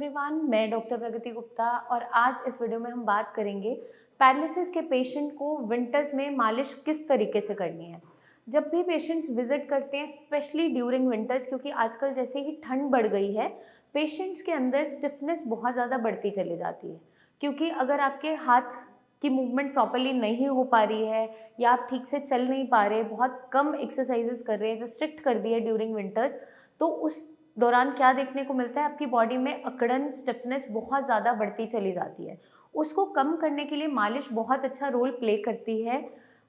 Everyone, मैं doctor प्रगति गुप्ता और आज इस वीडियो में हम बात करेंगे पैरालिसिस के पेशेंट को विंटर्स में मालिश किस तरीके से करनी है। जब भी पेशेंट्स विजिट करते हैं स्पेशली ड्यूरिंग विंटर्स, क्योंकि आजकल जैसे ही ठंड बढ़ गई है पेशेंट्स के अंदर स्टिफनेस बहुत ज़्यादा बढ़ती चली जाती है। क्योंकि अगर आपके हाथ की मूवमेंट प्रॉपर्ली नहीं हो पा रही है या आप ठीक से चल नहीं पा रहे, बहुत कम एक्सरसाइजेस कर रहे हैं जो स्ट्रिक्ट कर दिए ड्यूरिंग विंटर्स, तो उस दौरान क्या देखने को मिलता है, आपकी बॉडी में अकड़न स्टिफनेस बहुत ज़्यादा बढ़ती चली जाती है। उसको कम करने के लिए मालिश बहुत अच्छा रोल प्ले करती है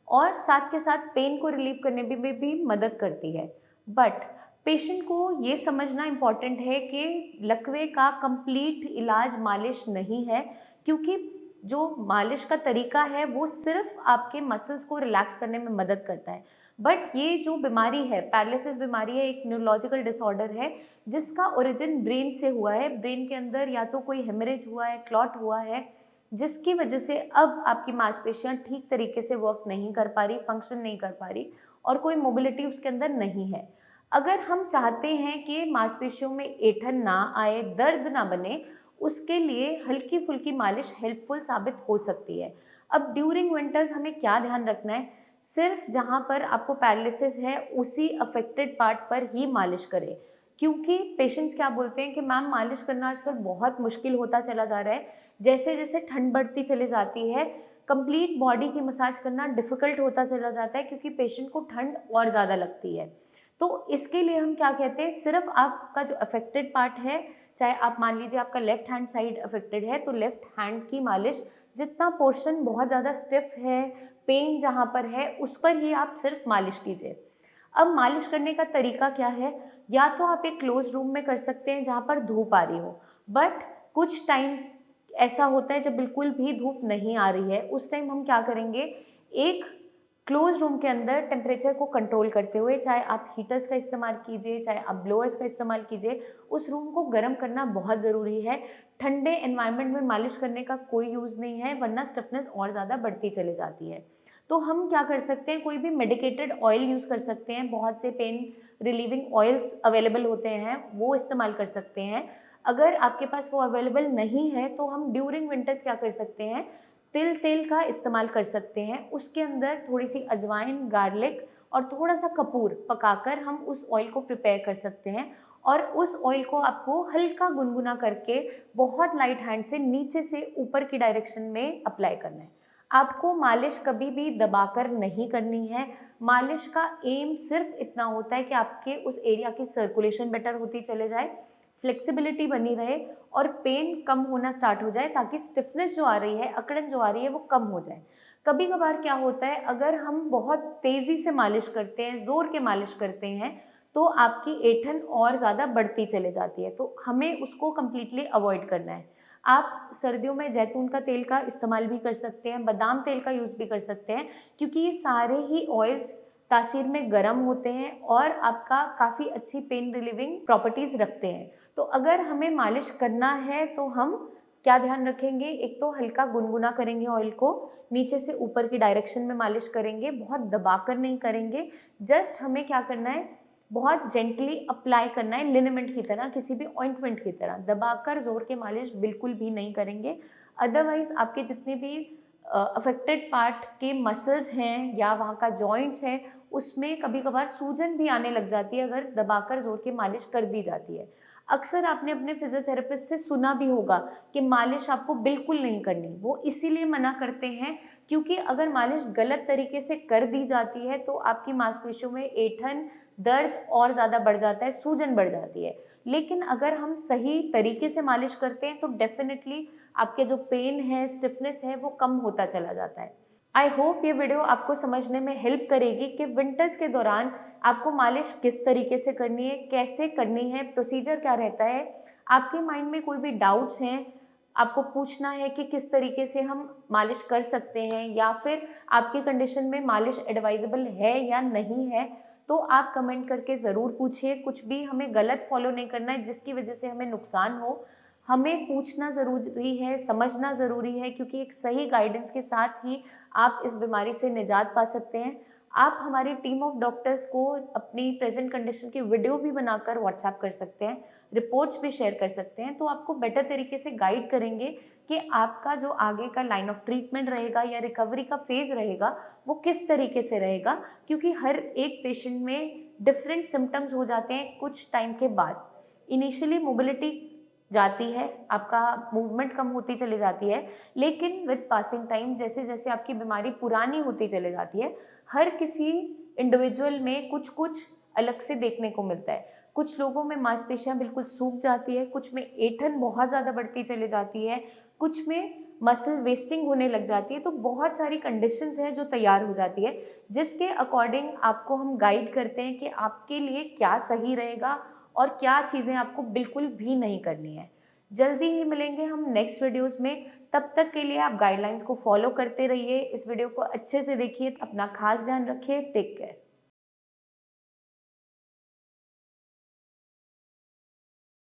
और साथ के साथ पेन को रिलीव करने में भी मदद करती है। बट पेशेंट को ये समझना इम्पॉर्टेंट है कि लकवे का कंप्लीट इलाज मालिश नहीं है, क्योंकि जो मालिश का तरीका है वो सिर्फ आपके मसल्स को रिलैक्स करने में मदद करता है। बट ये जो बीमारी है, पैरालिसिस बीमारी है, एक न्यूरोलॉजिकल डिसऑर्डर है जिसका ओरिजिन ब्रेन से हुआ है। ब्रेन के अंदर या तो कोई हेमरेज हुआ है, क्लॉट हुआ है, जिसकी वजह से अब आपकी मांसपेशियां ठीक तरीके से वर्क नहीं कर पा रही, फंक्शन नहीं कर पा रही और कोई मोबिलिटी उसके अंदर नहीं है। अगर हम चाहते हैं कि मांसपेशियों में ऐंठन ना आए, दर्द ना बने, उसके लिए हल्की फुल्की मालिश हेल्पफुल साबित हो सकती है। अब ड्यूरिंग विंटर्स हमें क्या ध्यान रखना है, सिर्फ जहाँ पर आपको पैरालिसिस है उसी अफेक्टेड पार्ट पर ही मालिश करें। क्योंकि पेशेंट्स क्या बोलते हैं कि मैम मालिश करना आजकल बहुत मुश्किल होता चला जा रहा है, जैसे जैसे ठंड बढ़ती चली जाती है कंप्लीट बॉडी की मसाज करना डिफ़िकल्ट होता चला जाता है, क्योंकि पेशेंट को ठंड और ज़्यादा लगती है। तो इसके लिए हम क्या कहते हैं, सिर्फ आपका जो अफेक्टेड पार्ट है, चाहे आप मान लीजिए आपका लेफ्ट हैंड साइड अफेक्टेड है तो लेफ्ट हैंड की मालिश, जितना पोर्शन बहुत ज़्यादा स्टिफ है, पेन जहाँ पर है उस पर ही आप सिर्फ मालिश कीजिए। अब मालिश करने का तरीका क्या है, या तो आप एक क्लोज रूम में कर सकते हैं जहाँ पर धूप आ रही हो, बट कुछ टाइम ऐसा होता है जब बिल्कुल भी धूप नहीं आ रही है, उस टाइम हम क्या करेंगे, एक क्लोज रूम के अंदर टेम्परेचर को कंट्रोल करते हुए, चाहे आप हीटर्स का इस्तेमाल कीजिए, चाहे आप ब्लोअर्स का इस्तेमाल कीजिए, उस रूम को गर्म करना बहुत ज़रूरी है। ठंडे एनवायरनमेंट में मालिश करने का कोई यूज़ नहीं है, वरना स्टिफनेस और ज़्यादा बढ़ती चली जाती है। तो हम क्या कर सकते हैं, कोई भी मेडिकेटेड ऑयल यूज़ कर सकते हैं, बहुत से पेन रिलीविंग ऑयल्स अवेलेबल होते हैं, वो इस्तेमाल कर सकते हैं। अगर आपके पास वो अवेलेबल नहीं है तो हम ड्यूरिंग विंटर्स क्या कर सकते हैं, तिल तेल का इस्तेमाल कर सकते हैं। उसके अंदर थोड़ी सी अजवाइन, गार्लिक और थोड़ा सा कपूर पकाकर हम उस ऑयल को प्रिपेयर कर सकते हैं और उस ऑयल को आपको हल्का गुनगुना करके बहुत लाइट हैंड से नीचे से ऊपर की डायरेक्शन में अप्लाई करना है। आपको मालिश कभी भी दबाकर नहीं करनी है। मालिश का एम सिर्फ इतना होता है कि आपके उस एरिया की सर्कुलेशन बेटर होती चले जाए, फ्लेक्सिबिलिटी बनी रहे और पेन कम होना स्टार्ट हो जाए, ताकि स्टिफनेस जो आ रही है, अकड़न जो आ रही है, वो कम हो जाए। कभी कभार क्या होता है, अगर हम बहुत तेज़ी से मालिश करते हैं, ज़ोर के मालिश करते हैं, तो आपकी ऐंठन और ज़्यादा बढ़ती चले जाती है, तो हमें उसको कम्प्लीटली अवॉइड करना है। आप सर्दियों में जैतून का तेल का इस्तेमाल भी कर सकते हैं, बादाम तेल का यूज़ भी कर सकते हैं, क्योंकि ये सारे ही ऑयल्स तासीर में गर्म होते हैं और आपका काफ़ी अच्छी पेन रिलीविंग प्रॉपर्टीज़ रखते हैं। तो अगर हमें मालिश करना है तो हम क्या ध्यान रखेंगे, एक तो हल्का गुनगुना करेंगे ऑयल को, नीचे से ऊपर की डायरेक्शन में मालिश करेंगे, बहुत दबाकर नहीं करेंगे। जस्ट हमें क्या करना है, बहुत जेंटली अप्लाई करना है, लिनेमेंट की तरह, किसी भी ऑइंटमेंट की तरह दबाकर जोर के मालिश बिल्कुल भी नहीं करेंगे। अदरवाइज आपके जितने भी अफेक्टेड पार्ट के मसल्स हैं या वहाँ का जॉइंट्स है, उसमें कभी कभार सूजन भी आने लग जाती है अगर दबाकर जोर की मालिश कर दी जाती है। अक्सर आपने अपने फिजियोथेरेपिस्ट से सुना भी होगा कि मालिश आपको बिल्कुल नहीं करनी। वो इसीलिए मना करते हैं क्योंकि अगर मालिश गलत तरीके से कर दी जाती है तो आपकी मांसपेशियों में ऐंठन, दर्द और ज़्यादा बढ़ जाता है, सूजन बढ़ जाती है। लेकिन अगर हम सही तरीके से मालिश करते हैं तो डेफिनेटली आपके जो पेन है, स्टिफनेस है, वो कम होता चला जाता है। आई होप ये वीडियो आपको समझने में हेल्प करेगी कि विंटर्स के दौरान आपको मालिश किस तरीके से करनी है, कैसे करनी है, प्रोसीजर क्या रहता है। आपके माइंड में कोई भी डाउट्स हैं, आपको पूछना है कि किस तरीके से हम मालिश कर सकते हैं या फिर आपकी कंडीशन में मालिश एडवाइजेबल है या नहीं है, तो आप कमेंट करके ज़रूर पूछिए। कुछ भी हमें गलत फॉलो नहीं करना है जिसकी वजह से हमें नुकसान हो। हमें पूछना ज़रूरी है, समझना ज़रूरी है, क्योंकि एक सही गाइडेंस के साथ ही आप इस बीमारी से निजात पा सकते हैं। आप हमारी टीम ऑफ डॉक्टर्स को अपनी प्रेजेंट कंडीशन की वीडियो भी बनाकर व्हाट्सएप कर सकते हैं, रिपोर्ट्स भी शेयर कर सकते हैं, तो आपको बेटर तरीके से गाइड करेंगे कि आपका जो आगे का लाइन ऑफ ट्रीटमेंट रहेगा या रिकवरी का फेज़ रहेगा वो किस तरीके से रहेगा, क्योंकि हर एक पेशेंट में डिफरेंट सिम्टम्स हो जाते हैं कुछ टाइम के बाद। इनिशियली मोबिलिटी जाती है, आपका मूवमेंट कम होती चली जाती है, लेकिन विद पासिंग टाइम जैसे जैसे आपकी बीमारी पुरानी होती चली जाती है, हर किसी इंडिविजुअल में कुछ कुछ अलग से देखने को मिलता है। कुछ लोगों में मांसपेशियां बिल्कुल सूख जाती है, कुछ में ऐंठन बहुत ज़्यादा बढ़ती चली जाती है, कुछ में मसल वेस्टिंग होने लग जाती है। तो बहुत सारी कंडीशंस हैं जो तैयार हो जाती है, जिसके अकॉर्डिंग आपको हम गाइड करते हैं कि आपके लिए क्या सही रहेगा और क्या चीज़ें आपको बिल्कुल भी नहीं करनी है। जल्दी ही मिलेंगे हम नेक्स्ट वीडियोस में, तब तक के लिए आप गाइडलाइंस को फॉलो करते रहिए। इस वीडियो को अच्छे से देखिए, अपना खास ध्यान रखिए। Take care.